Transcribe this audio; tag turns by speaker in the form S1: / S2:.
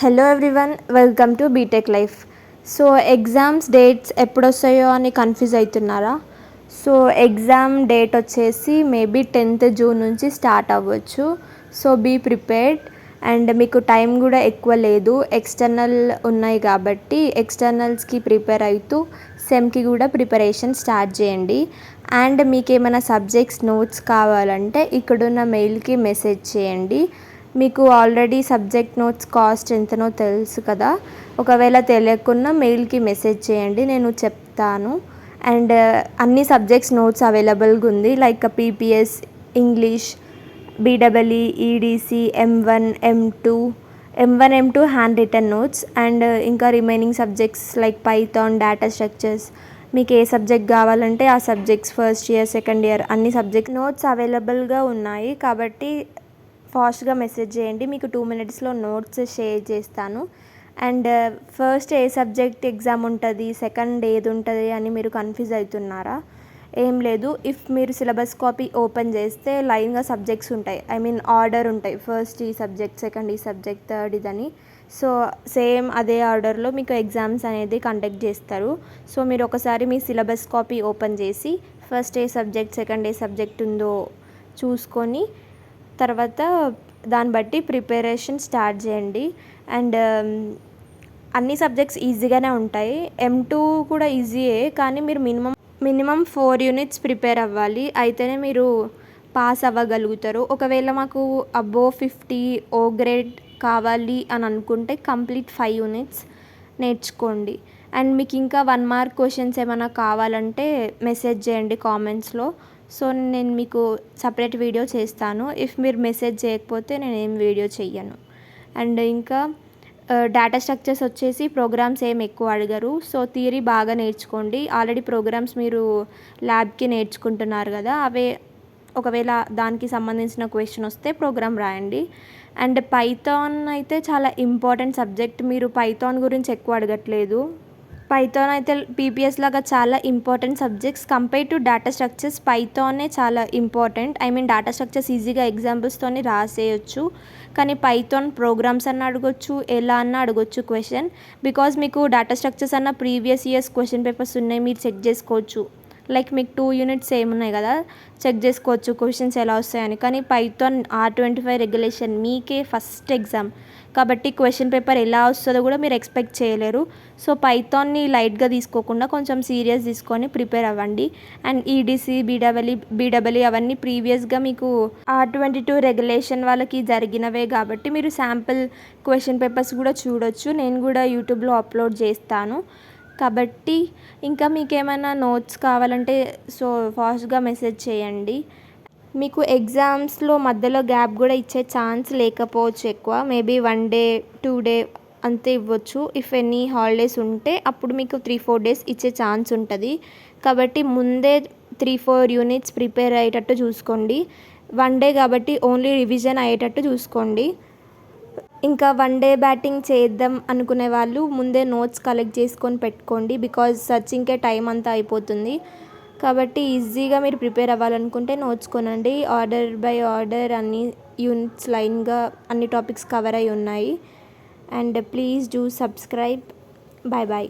S1: Hello everyone, welcome to BTech life. So exams dates ఎప్పుడు వస్తాయో అని కన్ఫ్యూజ్ అవుతున్నారా? సో ఎగ్జామ్ డేట్ వచ్చేసి మేబీ 10th జూన్ నుంచి స్టార్ట్ అవ్వచ్చు. So be prepared. అండ్ మీకు టైం కూడా ఎక్కువ లేదు, ఎక్స్టర్నల్ ఉన్నాయి కాబట్టి ఎక్స్టర్నల్స్కి ప్రిపేర్ అవుతూ సెమ్కి కూడా ప్రిపరేషన్ స్టార్ట్ చేయండి. అండ్ మీకు ఏమైనా సబ్జెక్ట్స్ నోట్స్ కావాలంటే ఇక్కడున్న మెయిల్కి మెసేజ్ చేయండి. మీకు ఆల్రెడీ సబ్జెక్ట్ నోట్స్ కాస్ట్ ఎంతనో తెలుసు కదా, ఒకవేళ తెలియకున్నా మెయిల్కి మెసేజ్ చేయండి, నేను చెప్తాను. అండ్ అన్ని సబ్జెక్ట్స్ నోట్స్ అవైలబుల్గా ఉంది, లైక్ పీపీఎస్, ఇంగ్లీష్, బీడబ్ల్ఈ, EDC, M1 M2 hand written notes. And ఇంకా remaining subjects like Python, data structures, మీకు ఏ సబ్జెక్ట్ కావాలంటే ఆ subjects first year, second year అన్ని సబ్జెక్ట్ నోట్స్ అవైలబుల్గా ఉన్నాయి. కాబట్టి ఫాస్ట్గా మెసేజ్ చేయండి, మీకు 2 minutesలో నోట్స్ షేర్ చేస్తాను. అండ్ ఫస్ట్ ఏ సబ్జెక్ట్ ఎగ్జామ్ ఉంటుంది, సెకండ్ ఏది ఉంటుంది అని మీరు కన్ఫ్యూజ్ అవుతున్నారా? ఏం లేదు. ఇఫ్ మీరు సిలబస్ కాపీ ఓపెన్ చేస్తే లైన్గా సబ్జెక్ట్స్ ఉంటాయి, ఆర్డర్ ఉంటాయి, ఫస్ట్ ఈ సబ్జెక్ట్, సెకండ్ ఈ సబ్జెక్ట్, థర్డ్ ఇదని. సో సేమ్ అదే ఆర్డర్లో మీకు ఎగ్జామ్స్ అనేది కండక్ట్ చేస్తారు. సో మీరు ఒకసారి మీ సిలబస్ కాపీ ఓపెన్ చేసి ఫస్ట్ ఏ సబ్జెక్ట్, సెకండ్ ఏ సబ్జెక్ట్ ఉందో చూసుకొని తర్వాత దాన్ని బట్టి ప్రిపరేషన్ స్టార్ట్ చేయండి. అండ్ అన్ని సబ్జెక్ట్స్ ఈజీగానే ఉంటాయి. M2 కూడా ఈజీయే, కానీ మీరు మినిమం 4 units ప్రిపేర్ అవ్వాలి, అయితేనే మీరు పాస్ అవ్వగలుగుతారు. ఒకవేళ మాకు అబోవ్ 50 O గ్రేడ్ కావాలి అని అనుకుంటే కంప్లీట్ 5 units నేర్చుకోండి. అండ్ మీకు ఇంకా 1 mark క్వశ్చన్స్ ఏమైనా కావాలంటే మెసేజ్ చేయండి కామెంట్స్లో. సో నేను మీకు సపరేట్ వీడియో చేస్తాను. ఇఫ్ మీరు మెసేజ్ చేయకపోతే నేను ఏం వీడియో చెయ్యను. అండ్ ఇంకా డేటా స్ట్రక్చర్స్ వచ్చేసి ప్రోగ్రామ్స్ ఏం ఎక్కువ అడగరు. సో థియరీ బాగా నేర్చుకోండి. ఆల్రెడీ ప్రోగ్రామ్స్ మీరు ల్యాబ్కి నేర్చుకుంటున్నారు కదా, అవే ఒకవేళ దానికి సంబంధించిన క్వశ్చన్ వస్తే ప్రోగ్రామ్ రాయండి. అండ్ పైథాన్ అయితే చాలా ఇంపార్టెంట్ సబ్జెక్ట్, మీరు పైథాన్ గురించి ఎక్కువ అడగట్లేదు. పైథాన్ అయితే పీపీఎస్ లాగా చాలా important subjects. Compare to data structures పైథానే చాలా ఇంపార్టెంట్. డేటా స్ట్రక్చర్స్ ఈజీగా ఎగ్జాంపుల్స్తోని రాసేయచ్చు, కానీ పైథాన్ ప్రోగ్రామ్స్ అన్న అడగొచ్చు, ఎలా అన్న అడగొచ్చు క్వశ్చన్. బికాజ్ మీకు డేటా స్ట్రక్చర్స్ అన్న ప్రీవియస్ ఇయర్స్ క్వశ్చన్ పేపర్స్ ఉన్నాయి, మీరు చెక్ చేసుకోవచ్చు. లైక్ మీకు 2 units ఏమున్నాయి కదా, చెక్ చేసుకోవచ్చు క్వశ్చన్స్ ఎలా వస్తాయని. కానీ పైథాన్ R25 రెగ్యులేషన్ మీకే ఫస్ట్ ఎగ్జామ్ కాబట్టి క్వశ్చన్ పేపర్ ఎలా వస్తుందో కూడా మీరు ఎక్స్పెక్ట్ చేయలేరు. సో పైథాన్ని లైట్గా తీసుకోకుండా కొంచెం సీరియస్ తీసుకొని ప్రిపేర్ అవ్వండి. అండ్ ఈడీసీ, బీడబ్ల్యూ అవన్నీ ప్రీవియస్గా మీకు R22 రెగ్యులేషన్ వాళ్ళకి జరిగినవే కాబట్టి మీరు శాంపిల్ క్వశ్చన్ పేపర్స్ కూడా చూడొచ్చు. నేను కూడా యూట్యూబ్లో అప్లోడ్ చేస్తాను. కాబట్టి ఇంకా మీకు ఏమైనా నోట్స్ కావాలంటే సో ఫాస్ట్గా మెసేజ్ చేయండి. మీకు ఎగ్జామ్స్లో మధ్యలో గ్యాప్ కూడా ఇచ్చే ఛాన్స్ లేకపోవచ్చు, ఎక్కువ మేబీ 1 day 2 day అంతే ఇవ్వచ్చు. ఇఫ్ ఎనీ హాలిడేస్ ఉంటే అప్పుడు మీకు 3-4 days ఇచ్చే ఛాన్స్ ఉంటుంది. కాబట్టి ముందే 3-4 units ప్రిపేర్ అయ్యేటట్టు చూసుకోండి. 1 day కాబట్టి ఓన్లీ రివిజన్ అయ్యేటట్టు చూసుకోండి. ఇంకా 1 day బ్యాటింగ్ చేద్దాం అనుకునే వాళ్ళు ముందే నోట్స్ కలెక్ట్ చేసుకొని పెట్టుకోండి, బికాజ్ సర్చింగ్కే టైం అంతా అయిపోతుంది. కాబట్టి ఈజీగా మీరు ప్రిపేర్ అవ్వాలనుకుంటే నోట్స్ కొనండి. ఆర్డర్ బై ఆర్డర్ అన్ని యూనిట్స్ లైన్గా అన్ని టాపిక్స్ కవర్ అయి ఉన్నాయి. And please do subscribe. Bye bye.